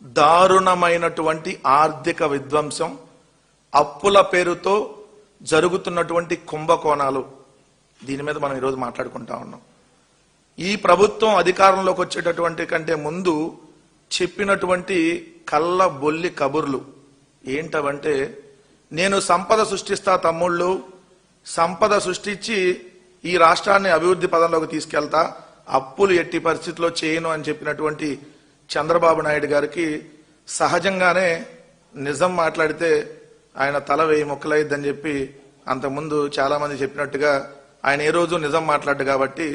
దారుణమైనటువంటి ఆర్థిక విధ్వంసం, అప్పుల పేరుతో జరుగుతున్నటువంటి కుంభకోణాలు, దీని మీద మనం ఈరోజు మాట్లాడుకుంటా ఉన్నాం. ఈ ప్రభుత్వం అధికారంలోకి వచ్చేటటువంటి కంటే ముందు చెప్పినటువంటి కళ్ళ బొల్లి కబుర్లు ఏంటవంటే, నేను సంపద సృష్టిస్తా తమ్ముళ్ళు, సంపద సృష్టించి ఈ రాష్ట్రాన్ని అభివృద్ధి పదంలోకి తీసుకెళ్తా, అప్పులు ఎట్టి పరిస్థితిలో చేయను అని చెప్పినటువంటి చంద్రబాబు నాయుడు గారికి సహజంగానే నిజం మాట్లాడితే ఆయన తల 1000 ముక్కలైద్దని చెప్పి అంతకుముందు చాలా మంది చెప్పినట్టుగా ఆయన ఏ రోజు నిజం మాట్లాడు కాబట్టి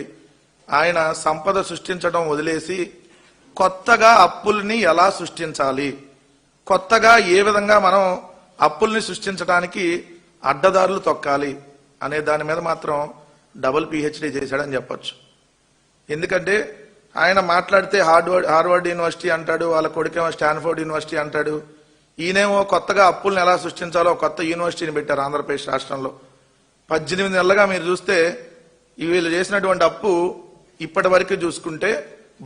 ఆయన సంపద సృష్టించడం వదిలేసి కొత్తగా అప్పుల్ని ఎలా సృష్టించాలి, కొత్తగా ఏ విధంగా మనం అప్పుల్ని సృష్టించడానికి అడ్డదారులు తొక్కాలి అనే దాని మీద మాత్రం డబుల్ PhD చేశాడని చెప్పొచ్చు. ఎందుకంటే ఆయన మాట్లాడితే హార్వర్డ్ యూనివర్సిటీ అంటాడు, వాళ్ళ కొడుకేమో స్టాన్ఫోర్డ్ యూనివర్సిటీ అంటాడు. ఈయనేమో కొత్తగా అప్పుల్ని ఎలా సృష్టించాలో కొత్త యూనివర్సిటీని పెట్టారు ఆంధ్రప్రదేశ్ రాష్ట్రంలో. 18 నెలలుగా మీరు చూస్తే వీళ్ళు చేసినటువంటి అప్పు ఇప్పటి వరకు చూసుకుంటే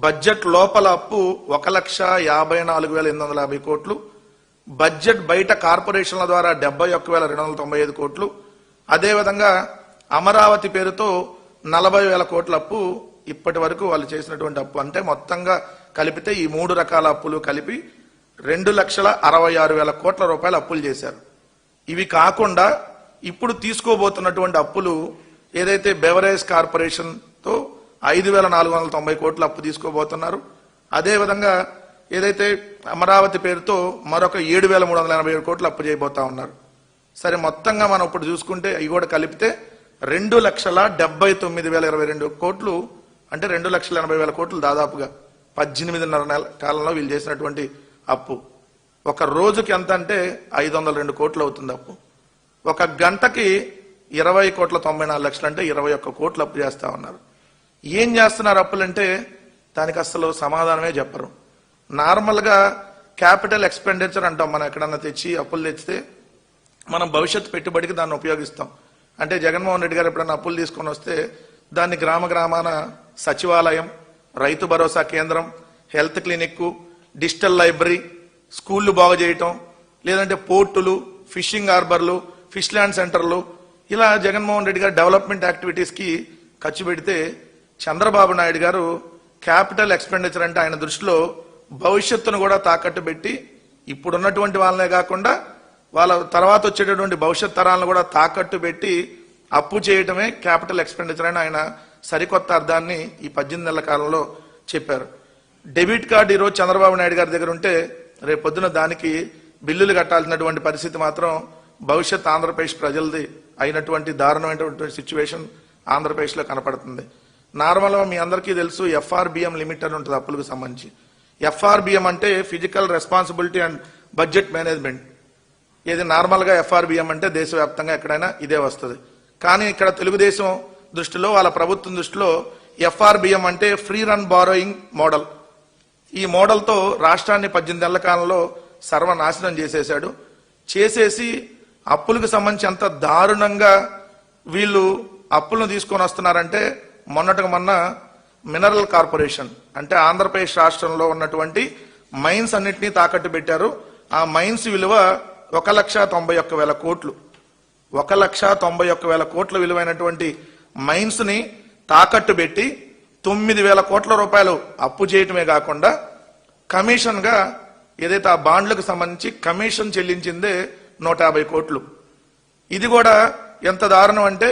బడ్జెట్ లోపల అప్పు 1,54,850 కోట్లు, బడ్జెట్ బయట కార్పొరేషన్ల ద్వారా 71,295 కోట్లు, అదేవిధంగా అమరావతి పేరుతో 40,000 కోట్ల అప్పు ఇప్పటి వరకు వాళ్ళు చేసినటువంటి అప్పు. అంటే మొత్తంగా కలిపితే ఈ 3 రకాల అప్పులు కలిపి 2,66,000 కోట్ల రూపాయలు అప్పులు చేశారు. ఇవి కాకుండా ఇప్పుడు తీసుకోబోతున్నటువంటి అప్పులు ఏదైతే బెవరేజ్ కార్పొరేషన్ తో 5,490 కోట్ల అప్పు తీసుకోబోతున్నారు, అదేవిధంగా ఏదైతే అమరావతి పేరుతో మరొక 7,387 కోట్లు అప్పు చేయబోతా ఉన్నారు. సరే, మొత్తంగా మనం ఇప్పుడు చూసుకుంటే ఇవి కూడా కలిపితే 2,79,022 కోట్లు, అంటే 2,80,000 కోట్లు దాదాపుగా 18.5 నెలల కాలంలో వీళ్ళు చేసినటువంటి అప్పు. ఒక రోజుకి ఎంత అంటే 502 కోట్లు అవుతుంది అప్పు. ఒక గంటకి 20,94,00,000 అంటే 21 కోట్లు అప్పు చేస్తా ఉన్నారు. ఏం చేస్తున్నారు అప్పులంటే దానికి అసలు సమాధానమే చెప్పరు. నార్మల్గా క్యాపిటల్ ఎక్స్పెండిచర్ అంటాం, మనం ఎక్కడన్నా తెచ్చి అప్పులు తెచ్చితే మనం భవిష్యత్తు పెట్టుబడికి దాన్ని ఉపయోగిస్తాం. అంటే జగన్మోహన్ రెడ్డి గారు ఎప్పుడన్నా అప్పులు తీసుకొని వస్తే దాన్ని గ్రామ గ్రామాన సచివాలయం, రైతు భరోసా కేంద్రం, హెల్త్ క్లినిక్, డిజిటల్ లైబ్రరీ, స్కూళ్లు బాగు చేయటం, లేదంటే పోర్టులు, ఫిషింగ్ హార్బర్లు, ఫిష్ ల్యాండ్ సెంటర్లు, ఇలా జగన్మోహన్ రెడ్డి గారు డెవలప్మెంట్ యాక్టివిటీస్ కి ఖర్చు పెడితే చంద్రబాబు నాయుడు గారు క్యాపిటల్ ఎక్స్పెండిచర్ అంటే ఆయన దృష్టిలో భవిష్యత్తును కూడా తాకట్టు పెట్టి ఇప్పుడున్నటువంటి వాళ్ళనే కాకుండా వాళ్ళ తర్వాత వచ్చేటటువంటి భవిష్యత్ తరాలను కూడా తాకట్టు పెట్టి అప్పు చేయటమే క్యాపిటల్ ఎక్స్పెండిచర్ అని ఆయన సరికొత్త అర్థాన్ని ఈ 18 నెలల కాలంలో చెప్పారు. డెబిట్ కార్డు ఈరోజు చంద్రబాబు నాయుడు గారి దగ్గర ఉంటే రేపు పొద్దున దానికి బిల్లులు కట్టాల్సినటువంటి పరిస్థితి మాత్రం భవిష్యత్ ఆంధ్రప్రదేశ్ ప్రజలది అయినటువంటి దారుణమైనటువంటి సిచ్యువేషన్ ఆంధ్రప్రదేశ్లో కనపడుతుంది. నార్మల్గా మీ అందరికీ తెలుసు FRBM లిమిట్ అని ఉంటుంది అప్పులకు సంబంధించి. FRBM అంటే physical responsibility and budget management. ఇది నార్మల్గా FRBM అంటే దేశవ్యాప్తంగా ఎక్కడైనా ఇదే వస్తుంది. కానీ ఇక్కడ తెలుగుదేశం దృష్టిలో, వాళ్ళ ప్రభుత్వం దృష్టిలో FRBM అంటే ఫ్రీ రన్ బారోయింగ్ మోడల్. ఈ మోడల్తో రాష్ట్రాన్ని 18 నెలల కాలంలో సర్వనాశనం చేసేశాడు. చేసేసి అప్పులకు సంబంధించి అంత దారుణంగా వీళ్ళు అప్పులను తీసుకొని వస్తున్నారంటే మొన్నటికి మొన్న మినరల్ కార్పొరేషన్ అంటే ఆంధ్రప్రదేశ్ రాష్ట్రంలో ఉన్నటువంటి మైన్స్ అన్నింటినీ తాకట్టు పెట్టారు. ఆ మైన్స్ విలువ 1,91,000 కోట్లు. 1,91,000 కోట్ల విలువైనటువంటి మైన్స్ ని తాకట్టు పెట్టి 9,000 కోట్ల రూపాయలు అప్పు చేయటమే కాకుండా కమిషన్ గా ఏదైతే ఆ బాండ్లకు సంబంధించి కమిషన్ చెల్లించిందే 150 కోట్లు. ఇది కూడా ఎంత దారుణం అంటే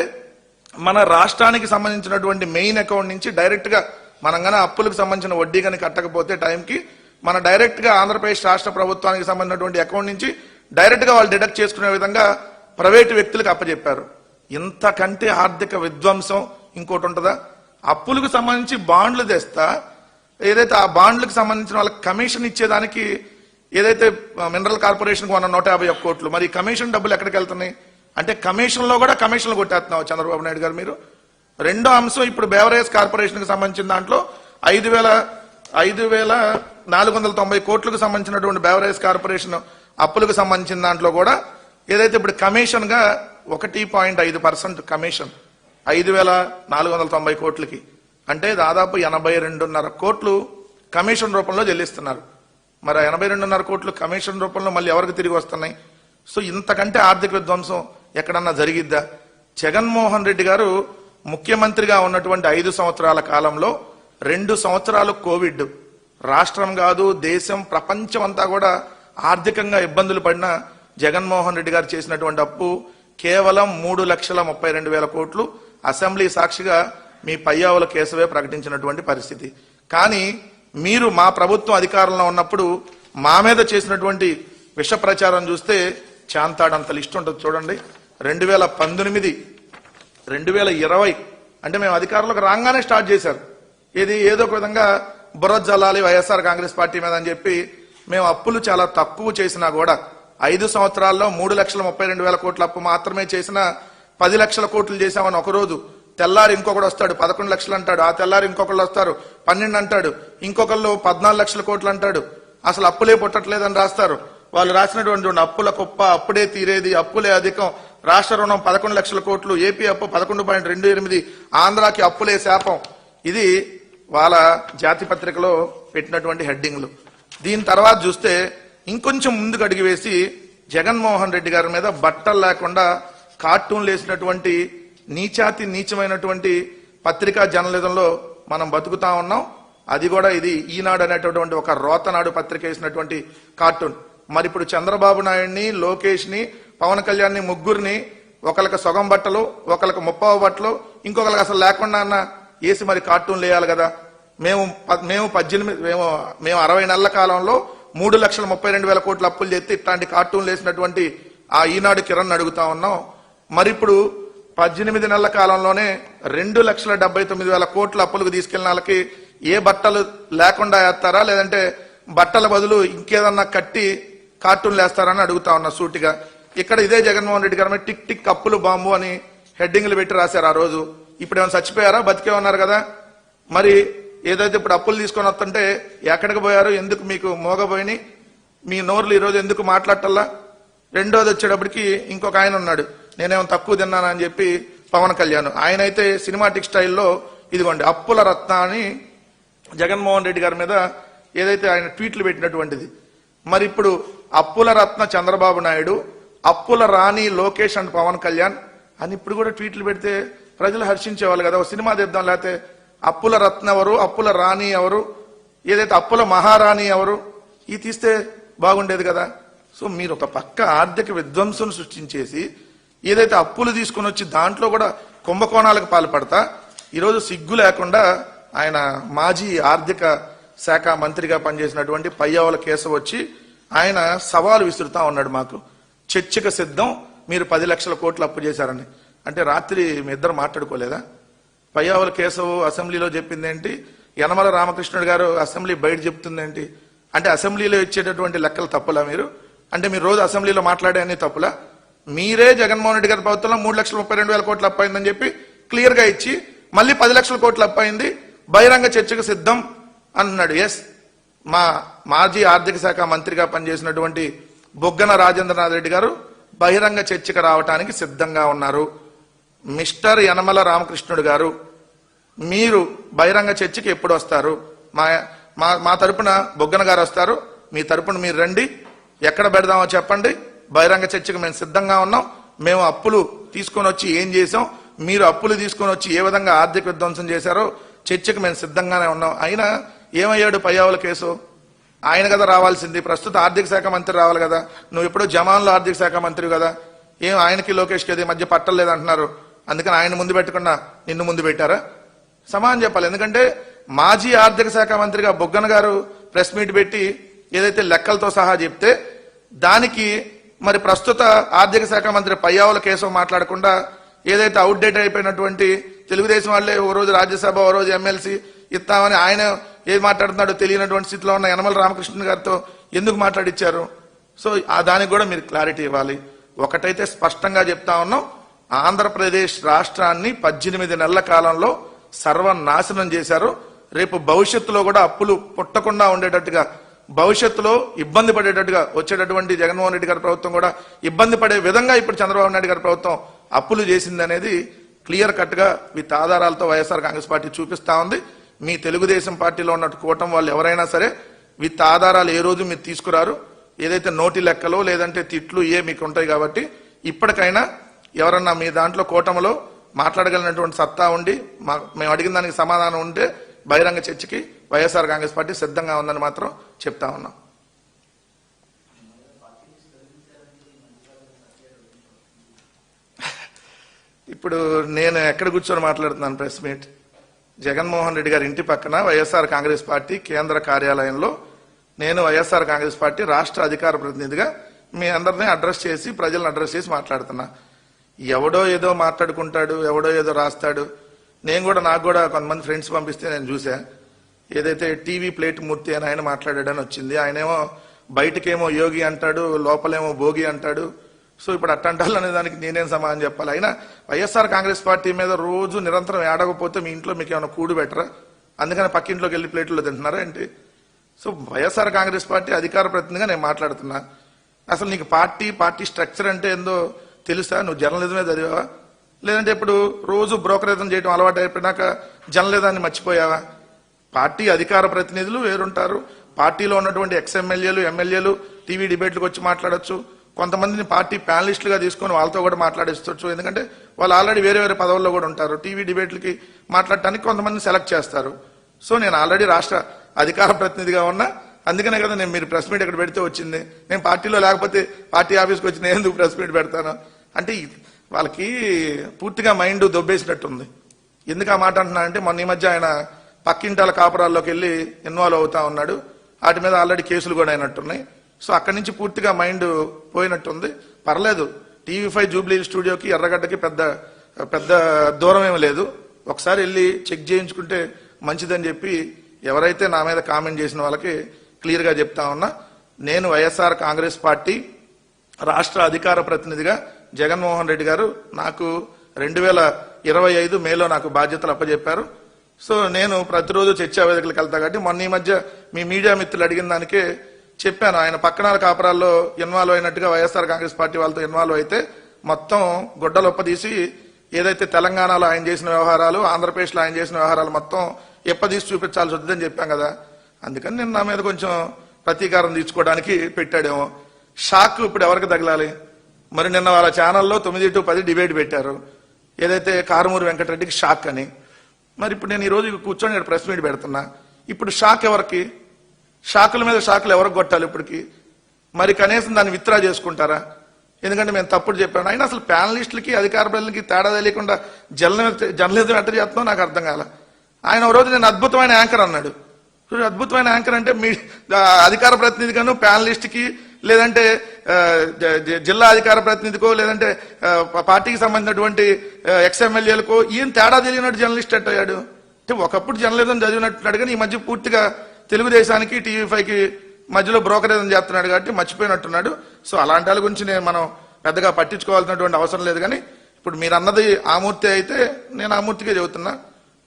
మన రాష్ట్రానికి సంబంధించినటువంటి మెయిన్ అకౌంట్ నుంచి డైరెక్ట్ గా మనం గాన అప్పులకు సంబంధించిన వడ్డీ కానీ కట్టకపోతే టైంకి మన డైరెక్ట్ గా ఆంధ్రప్రదేశ్ రాష్ట్ర ప్రభుత్వానికి సంబంధించినటువంటి అకౌంట్ నుంచి డైరెక్ట్ గా వాళ్ళు డిడక్ట్ చేసుకునే విధంగా ప్రైవేటు వ్యక్తులకు అప్పచెప్పారు. ఇంతకంటే ఆర్థిక విధ్వంసం ఇంకోటి ఉంటుందా? అప్పులకు సంబంధించి బాండ్లు తెస్తా, ఏదైతే ఆ బాండ్లకు సంబంధించిన వాళ్ళకి కమిషన్ ఇచ్చేదానికి ఏదైతే మినరల్ కార్పొరేషన్ కొన్న 151 కోట్లు, మరి కమిషన్ డబ్బులు ఎక్కడికి వెళ్తున్నాయి అంటే కమిషన్ లో కూడా కమిషన్లు కొట్టేస్తున్నావు చంద్రబాబు నాయుడు గారు మీరు. రెండో అంశం, ఇప్పుడు బెవరేజ్ కార్పొరేషన్ కి సంబంధించిన దాంట్లో 5,490 కోట్లకు సంబంధించినటువంటి బెవరేజ్ కార్పొరేషన్ అప్పులకు సంబంధించిన దాంట్లో కూడా ఏదైతే ఇప్పుడు కమిషన్ గా 1.5% కమిషన్ 5,490 కోట్లకి, అంటే దాదాపు 82.5 కోట్లు కమిషన్ రూపంలో చెల్లిస్తున్నారు. మరి 82.5 కోట్లు కమిషన్ రూపంలో మళ్ళీ ఎవరికి తిరిగి వస్తున్నాయి? సో ఇంతకంటే ఆర్థిక విధ్వంసం ఎక్కడన్నా జరిగిద్దా? జగన్మోహన్ రెడ్డి గారు ముఖ్యమంత్రిగా ఉన్నటువంటి 5 సంవత్సరాల కాలంలో 2 సంవత్సరాలు కోవిడ్, రాష్ట్రం కాదు దేశం ప్రపంచం అంతా కూడా ఆర్థికంగా ఇబ్బందులు పడిన జగన్మోహన్ రెడ్డి గారు చేసినటువంటి అప్పు కేవలం 3,32,000 కోట్లు. అసెంబ్లీ సాక్షిగా మీ పయ్యావుల కేశవే ప్రకటించినటువంటి పరిస్థితి. కానీ మీరు మా ప్రభుత్వం అధికారంలో ఉన్నప్పుడు మా మీద చేసినటువంటి విష ప్రచారం చూస్తే చాంతాడంత లిస్ట్ ఉంటుంది చూడండి. 2019, 2020 అంటే మేము అధికారంలోకి రాగానే స్టార్ట్ చేశారు. ఇది ఏదో ఒక విధంగా బుర్ర జల్లాలి వైఎస్ఆర్ కాంగ్రెస్ పార్టీ మీద అని చెప్పి మేము అప్పులు చాలా తక్కువ చేసినా కూడా 5 సంవత్సరాల్లో 3,32,000 కోట్ల అప్పు మాత్రమే చేసిన 10 లక్షల కోట్లు చేశామని ఒకరోజు, తెల్లారి ఇంకొకడు వస్తాడు 11 లక్షలు అంటాడు, ఆ తెల్లారి ఇంకొకళ్ళు వస్తారు 12 అంటాడు, ఇంకొకళ్ళు 14 లక్షల కోట్లు అంటాడు. అసలు అప్పులే పుట్టట్లేదని రాస్తారు. వాళ్ళు రాసినటువంటి అప్పుల కుప్ప, అప్పుడే తీరేది, అప్పులే అధికం, రాష్ట్ర రుణం 11 లక్షల కోట్లు, ఏపీ అప్పు 11.28, ఆంధ్రాకి అప్పులే శాపం. ఇది వాళ్ళ జాతి పత్రికలో పెట్టినటువంటి హెడ్డింగ్లు. దీని తర్వాత చూస్తే ఇంకొంచెం ముందుకు అడిగి వేసి జగన్మోహన్ రెడ్డి గారి మీద బట్టలు లేకుండా కార్టూన్లు వేసినటువంటి నీచాతి నీచమైనటువంటి పత్రికా జర్నలిజంలో మనం బతుకుతా ఉన్నాం. అది కూడా ఇది ఈనాడు అనేటటువంటి ఒక రోతనాడు పత్రిక వేసినటువంటి కార్టూన్. మరి ఇప్పుడు చంద్రబాబు నాయుడిని, లోకేష్ ని, పవన్ కళ్యాణ్ ని ముగ్గురిని ఒకరికి సగం బట్టలు, ఒకరికి 30 బట్టలు, ఇంకొకరికి అసలు లేకుండా అన్న వేసి మరి కార్టూన్లు వేయాలి కదా. మేము 60 నెలల కాలంలో 3,32,000 కోట్ల అప్పులు చేస్తే ఇట్లాంటి కార్టూన్లు వేసినటువంటి ఆ ఈనాడు కిరణ్ అడుగుతా ఉన్నాం. మరి ఇప్పుడు 18 నెలల కాలంలోనే 2,79,000 కోట్ల అప్పులకు తీసుకెళ్లిన వాళ్ళకి ఏ బట్టలు లేకుండా వేస్తారా, లేదంటే బట్టల బదులు ఇంకేదన్నా కట్టి కార్టూన్లు వేస్తారని అడుగుతా ఉన్నా సూటిగా. ఇక్కడ ఇదే జగన్మోహన్ రెడ్డి గారు టిక్ టిక్ అప్పులు బాంబు అని హెడ్డింగ్లు పెట్టి రాశారు ఆ రోజు. ఇప్పుడు ఏమైనా చచ్చిపోయారా? బతికే ఉన్నారు కదా. మరి ఏదైతే ఇప్పుడు అప్పులు తీసుకొని వస్తుంటే ఎక్కడికి పోయారు? ఎందుకు మీకు మోగపోయినాయి? మీ నోర్లు ఈరోజు ఎందుకు మాట్లాడటల్లా? రెండోది వచ్చేటప్పటికి ఇంకొక ఆయన ఉన్నాడు, నేనేమో తక్కువ తిన్నానని చెప్పి పవన్ కళ్యాణ్. ఆయన అయితే సినిమాటిక్ స్టైల్లో ఇదిగోండి అప్పుల రత్న అని జగన్మోహన్ రెడ్డి గారి మీద ఏదైతే ఆయన ట్వీట్లు పెట్టినటువంటిది. మరి ఇప్పుడు అప్పుల రత్న చంద్రబాబు నాయుడు, అప్పుల రాణి లోకేష్ అండ్ పవన్ కళ్యాణ్ అని ఇప్పుడు కూడా ట్వీట్లు పెడితే ప్రజలు హర్షించేవాళ్ళు కదా. ఒక సినిమా తెద్దాం, లేకపోతే అప్పుల రత్న ఎవరు, అప్పుల రాణి ఎవరు, ఏదైతే అప్పుల మహారాణి ఎవరు, ఇది తీస్తే బాగుండేది కదా. సో మీరు ఒక పక్క ఆర్థిక విధ్వంసం సృష్టించేసి ఏదైతే అప్పులు తీసుకుని వచ్చి దాంట్లో కూడా కుంభకోణాలకు పాల్పడతా ఈరోజు సిగ్గు లేకుండా ఆయన మాజీ ఆర్థిక శాఖ మంత్రిగా పనిచేసినటువంటి పయ్యావుల కేశవ్ వచ్చి ఆయన సవాలు విసురుతా ఉన్నాడు మాకు. చర్చకు సిద్ధం, మీరు 10 లక్షల కోట్లు అప్పు చేశారని. అంటే రాత్రి మీ ఇద్దరు మాట్లాడుకోలేదా? పయ్యావుల కేశవ్ అసెంబ్లీలో చెప్పింది ఏంటి, యనమల రామకృష్ణుడు గారు అసెంబ్లీ బయట చెప్తుందేంటి? అంటే అసెంబ్లీలో ఇచ్చేటటువంటి లెక్కలు తప్పులా మీరు? అంటే మీరు రోజు అసెంబ్లీలో మాట్లాడే అన్ని తప్పులా? మీరే జగన్మోహన్ రెడ్డి గారి ప్రభుత్వంలో 3,32,000 కోట్లు అప్పయిందని చెప్పి క్లియర్ గా ఇచ్చి మళ్ళీ 10 లక్షల కోట్లు అప్పయింది, బహిరంగ చర్చకు సిద్ధం అన్నాడు. ఎస్, మా మాజీ ఆర్థిక శాఖ మంత్రిగా పనిచేసినటువంటి బొగ్గన రాజేంద్రనాథ్ రెడ్డి గారు బహిరంగ చర్చకు రావటానికి సిద్ధంగా ఉన్నారు. మిస్టర్ యనమల రామకృష్ణుడు గారు, మీరు బహిరంగ చర్చకి ఎప్పుడు వస్తారు? మా తరపున బొగ్గన గారు వస్తారు, మీ తరపున మీరు రండి, ఎక్కడ పెడదామో చెప్పండి, బహిరంగ చర్చకు మేము సిద్ధంగా ఉన్నాం. మేము అప్పులు తీసుకొని వచ్చి ఏం చేసాం, మీరు అప్పులు తీసుకొని వచ్చి ఏ విధంగా ఆర్థిక విధ్వంసం చేశారో చర్చకు మేము సిద్ధంగానే ఉన్నాం. అయినా ఏమయ్యాడు పయ్యావుల కేసు? ఆయన కదా రావాల్సింది, ప్రస్తుత ఆర్థిక శాఖ మంత్రి రావాలి కదా. నువ్వు ఎప్పుడో జమాన్లో ఆర్థిక శాఖ మంత్రి కదా, ఏం ఆయనకి లోకేష్కి అది మధ్య పట్టలేదు అంటున్నారు. అందుకని ఆయన ముందు పెట్టకుండా నిన్ను ముందు పెట్టారా? సమానం చెప్పాలి. ఎందుకంటే మాజీ ఆర్థిక శాఖ మంత్రిగా బొగ్గన గారు ప్రెస్ మీట్ పెట్టి ఏదైతే లెక్కలతో సహా చెప్తే దానికి మరి ప్రస్తుత ఆర్థిక శాఖ మంత్రి పయ్యావుల కేశవ్ మాట్లాడకుండా ఏదైతే అవుట్డేట్ అయిపోయినటువంటి తెలుగుదేశం వాళ్ళే ఓ రోజు రాజ్యసభ, ఓ రోజు ఎమ్మెల్సీ ఇస్తామని ఆయన ఏది మాట్లాడుతున్నాడో తెలియనటువంటి స్థితిలో ఉన్న యనమల రామకృష్ణ గారితో ఎందుకు మాట్లాడిచ్చారు? సో దానికి కూడా మీరు క్లారిటీ ఇవ్వాలి. ఒకటైతే స్పష్టంగా చెప్తా ఉన్నాం, ఆంధ్రప్రదేశ్ రాష్ట్రాన్ని 18 నెలల కాలంలో సర్వనాశనం చేశారు. రేపు భవిష్యత్తులో కూడా అప్పులు పుట్టకుండా ఉండేటట్టుగా, భవిష్యత్తులో ఇబ్బంది పడేటట్టుగా వచ్చేటటువంటి జగన్మోహన్ రెడ్డి గారి ప్రభుత్వం కూడా ఇబ్బంది పడే విధంగా ఇప్పుడు చంద్రబాబు నాయుడు గారి ప్రభుత్వం అప్పులు చేసింది అనేది క్లియర్ కట్ గా విత్ ఆధారాలతో వైఎస్ఆర్ కాంగ్రెస్ పార్టీ చూపిస్తా ఉంది. మీ తెలుగుదేశం పార్టీలో ఉన్న కూటమి వాళ్ళు ఎవరైనా సరే విత్ ఆధారాలు ఏ రోజు మీరు తీసుకురారు, ఏదైతే నోటి లెక్కలో లేదంటే తిట్లు మీకు ఉంటాయి. కాబట్టి ఇప్పటికైనా ఎవరన్నా మీ దాంట్లో కూటమిలో మాట్లాడగలిగినటువంటి సత్తా ఉండి మేము అడిగిన దానికి సమాధానం ఉంటే బహిరంగ చర్చకి వైఎస్ఆర్ కాంగ్రెస్ పార్టీ సిద్ధంగా ఉందని మాత్రం చెప్తా ఉన్నాం. ఇప్పుడు నేను ఎక్కడ కూర్చొని మాట్లాడుతున్నాను ప్రెస్ మీట్, జగన్మోహన్ రెడ్డి గారి ఇంటి పక్కన వైఎస్ఆర్ కాంగ్రెస్ పార్టీ కేంద్ర కార్యాలయంలో నేను వైఎస్ఆర్ కాంగ్రెస్ పార్టీ రాష్ట్ర అధికార ప్రతినిధిగా మీ అందరినీ అడ్రస్ చేసి ప్రజలను అడ్రస్ చేసి మాట్లాడుతున్నా. ఎవడో ఏదో మాట్లాడుకుంటాడు, ఎవడో ఏదో రాస్తాడు. నాకు కూడా కొంతమంది ఫ్రెండ్స్ పంపిస్తే నేను చూసా, ఏదైతే టీవీ ప్లేట్ మూర్తి అని ఆయన మాట్లాడాడని వచ్చింది. ఆయనేమో బయటకేమో యోగి అంటాడు, లోపలేమో భోగి అంటాడు. సో ఇప్పుడు అట్టంటాలు అనే దానికి నేనేం సమాధానం చెప్పాలి? అయినా వైఎస్ఆర్ కాంగ్రెస్ పార్టీ మీద రోజు నిరంతరం ఏడకపోతే మీ ఇంట్లో మీకు ఏమైనా కూడు బెటరా? అందుకని పక్కింట్లోకి వెళ్ళి ప్లేట్లో తింటున్నారా ఏంటి? సో వైఎస్ఆర్ కాంగ్రెస్ పార్టీ అధికార ప్రతినిధిగా నేను మాట్లాడుతున్నా. అసలు నీకు పార్టీ స్ట్రక్చర్ అంటే ఏందో తెలుసా? నువ్వు జర్నలిజమే చదివావా? లేదంటే ఇప్పుడు రోజు బ్రోకరేజం చేయడం అలవాటు అయిపోయినాక జర్నలిజాన్ని మర్చిపోయావా? పార్టీ అధికార ప్రతినిధులు వేరుంటారు, పార్టీలో ఉన్నటువంటి ఎమ్మెల్యేలు ఎమ్మెల్యేలు టీవీ డిబేట్లకు వచ్చి మాట్లాడచ్చు. కొంతమందిని పార్టీ ప్యానలిస్టులుగా తీసుకొని వాళ్ళతో కూడా మాట్లాడిస్తచ్చు. ఎందుకంటే వాళ్ళు ఆల్రెడీ వేరే వేరే పదవుల్లో కూడా ఉంటారు. టీవీ డిబేట్లకి మాట్లాడటానికి కొంతమందిని సెలెక్ట్ చేస్తారు. సో నేను ఆల్రెడీ రాష్ట్ర అధికార ప్రతినిధిగా ఉన్నా, అందుకనే కదా నేను మీరు ప్రెస్ మీట్ ఇక్కడ పెడితే వచ్చింది. నేను పార్టీలో లేకపోతే పార్టీ ఆఫీస్కి వచ్చి నేను ఎందుకు ప్రెస్ మీట్ పెడతాను అంటే వాళ్ళకి పూర్తిగా మైండ్ దొబ్బేసినట్టుంది. ఎందుకు ఆ మాట అంటున్నా అంటే మొన్న ఈ మధ్య ఆయన పక్కింటాల కాపురాల్లోకి వెళ్ళి ఇన్వాల్వ్ అవుతా ఉన్నాడు. వాటి మీద ఆల్రెడీ కేసులు కూడా అయినట్టున్నాయి. సో అక్కడి నుంచి పూర్తిగా మైండ్ పోయినట్టుంది. పర్లేదు, టీవీ5 జూబ్లీ స్టూడియోకి ఎర్రగడ్డకి పెద్ద దూరం ఏమి లేదు. ఒకసారి వెళ్ళి చెక్ చేయించుకుంటే మంచిదని చెప్పి ఎవరైతే నా మీద కామెంట్ చేసిన వాళ్ళకి క్లియర్గా చెప్తా ఉన్నా. నేను వైఎస్ఆర్ కాంగ్రెస్ పార్టీ రాష్ట్ర అధికార ప్రతినిధిగా జగన్మోహన్ రెడ్డి గారు నాకు 2025 మేలో నాకు బాధ్యతలు అప్పచెప్పారు. సో నేను ప్రతిరోజు చర్చా వేదికలకు వెళ్తా కాబట్టి మొన్న ఈ మధ్య మీ మీడియా మిత్రులు అడిగిన దానికే చెప్పాను. ఆయన పక్కనాల కాపురాల్లో ఇన్వాల్వ్ అయినట్టుగా వైఎస్ఆర్ కాంగ్రెస్ పార్టీ వాళ్ళతో ఇన్వాల్వ్ అయితే మొత్తం గుడ్డలు ఒప్పదీసి ఏదైతే తెలంగాణలో ఆయన చేసిన వ్యవహారాలు, ఆంధ్రప్రదేశ్లో ఆయన చేసిన వ్యవహారాలు మొత్తం ఎప్పదీసి చూపించాల్సి వద్దని చెప్పాం కదా. అందుకని నేను నా మీద కొంచెం ప్రతీకారం తీర్చుకోవడానికి పెట్టాడేమో. షాక్ ఇప్పుడు ఎవరికి తగలాలి? మరి నిన్న వాళ్ళ ఛానల్లో 9 to 10 డిబేట్ పెట్టారు, ఏదైతే కారుమూరి వెంకటరెడ్డికి షాక్ అని. మరి ఇప్పుడు నేను ఈరోజు కూర్చొని ప్రెస్ మీట్ పెడుతున్నా. ఇప్పుడు షాక్ ఎవరికి? షాకుల మీద షాకులు ఎవరికి కొట్టాలి ఇప్పటికి? మరి కనీసం దాన్ని విత్డ్రా చేసుకుంటారా? ఎందుకంటే మేము తప్పుడు చెప్పాను. అయినా అసలు ప్యానలిస్టులకి అధికార ప్రజలకి తేడా తెలియకుండా జర్నలిజం ఎట్ట చేస్తున్నావు నాకు అర్థం కాల. ఆయన ఒక రోజు నేను అద్భుతమైన యాంకర్ అన్నాడు. అద్భుతమైన యాంకర్ అంటే మీ అధికార ప్రతినిధిగాను ప్యానలిస్ట్కి లేదంటే జిల్లా అధికార ప్రతినిధికో లేదంటే పార్టీకి సంబంధించినటువంటి ఎమ్మెల్యేలకో ఏం తేడా తెలియనట్టు జర్నలిస్ట్ అయ్యాడు. అంటే ఒకప్పుడు జర్నలిజం చదివినట్టున్నాడు కానీ ఈ మధ్య పూర్తిగా తెలుగుదేశానికి టీవీ5కి మధ్యలో బ్రోకరేజం చేస్తున్నాడు కాబట్టి మర్చిపోయినట్టున్నాడు. సో అలాంటి వాళ్ళ గురించి మనం పెద్దగా పట్టించుకోవాల్సినటువంటి అవసరం లేదు. కానీ ఇప్పుడు మీరు అన్నది ఆమూర్తి అయితే నేను ఆమూర్తిగా చెబుతున్నా.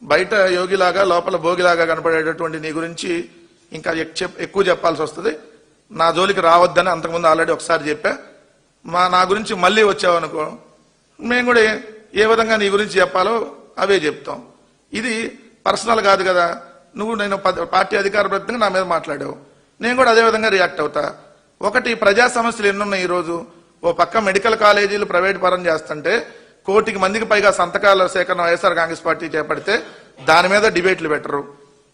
బయట యోగిలాగా లోపల భోగిలాగా కనపడేటటువంటి నీ గురించి ఇంకా ఎక్కువ చెప్పాల్సి వస్తుంది. నా జోలికి రావద్దని అంతకుముందు ఆల్రెడీ ఒకసారి చెప్పా. నా గురించి మళ్ళీ వచ్చావనుకో మేము కూడా ఏ విధంగా నీ గురించి చెప్పాలో అవే చెప్తాం. ఇది పర్సనల్ కాదు కదా. నేను పార్టీ అధికార ప్రతినిధిగా నా మీద మాట్లాడావు, నేను కూడా అదే విధంగా రియాక్ట్ అవుతా. ఒకటి, ప్రజా సమస్యలు ఎన్నున్నాయి ఈరోజు. ఓ పక్క మెడికల్ కాలేజీలు ప్రైవేట్ పరం చేస్తుంటే 1 కోటి మందికి పైగా సంతకాల సేకరణ వైఎస్ఆర్ కాంగ్రెస్ పార్టీ చేపడితే దాని మీద డిబేట్లు పెట్టరు.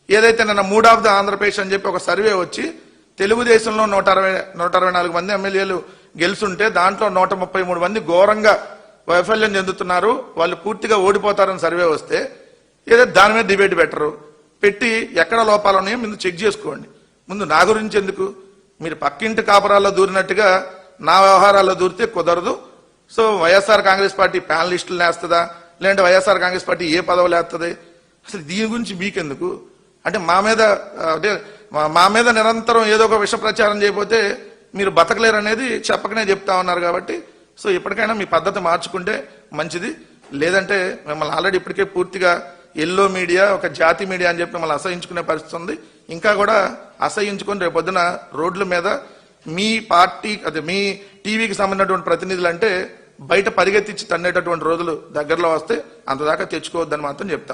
ఏదైతే నిన్న మూడ్ ఆఫ్ ద ఆంధ్రప్రదేశ్ అని చెప్పి ఒక సర్వే వచ్చి తెలుగుదేశంలో 164 మంది ఎమ్మెల్యేలు గెలుచుంటే దాంట్లో 133 మంది ఘోరంగా వైఫల్యం చెందుతున్నారు, వాళ్ళు పూర్తిగా ఓడిపోతారని సర్వే వస్తే ఏదో దాని మీద డిబేట్ పెట్టరు. పెట్టి ఎక్కడ లోపాలు ఉన్నాయో ముందు చెక్ చేసుకోండి. ముందు నా గురించి ఎందుకు? మీరు పక్కింటి కాపురాల్లో దూరినట్టుగా నా వ్యవహారాల్లో దూరితే కుదరదు. సో వైఎస్ఆర్ కాంగ్రెస్ పార్టీ ప్యానలిస్టులు నేస్తుందా లేదంటే వైఎస్ఆర్ కాంగ్రెస్ పార్టీ ఏ పదవులు వేస్తుంది? అసలు దీని గురించి మీకెందుకు? అంటే మా మీద నిరంతరం ఏదో ఒక విష ప్రచారం చేయకపోతే మీరు బతకలేరు అనేది చెప్పకనే చెప్తా ఉన్నారు. కాబట్టి సో ఇప్పటికైనా మీ పద్ధతి మార్చుకుంటే మంచిది. లేదంటే మిమ్మల్ని ఆల్రెడీ ఇప్పటికే పూర్తిగా ఎల్లో మీడియా, ఒక జాతి మీడియా అని చెప్పి మిమ్మల్ని అసహించుకునే పరిస్థితి ఉంది. ఇంకా కూడా అసహించుకొని రేపొద్దున రోడ్ల మీద మీ పార్టీ మీ టీవీకి సంబంధించినటువంటి ప్రతినిధులు అంటే బయట పరిగెత్తించి తన్నేటటువంటి రోజులు దగ్గరలో వస్తే అంతదాకా తెచ్చుకోవద్దని మాత్రం చెప్తాం.